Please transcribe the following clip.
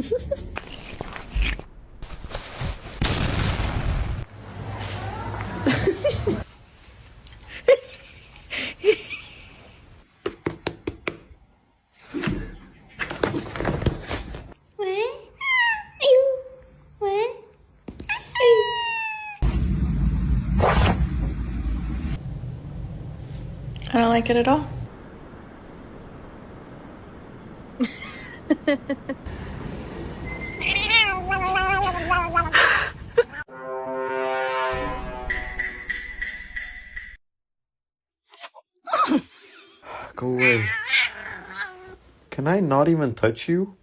I don't like it at all. Go away. Can I not even touch you?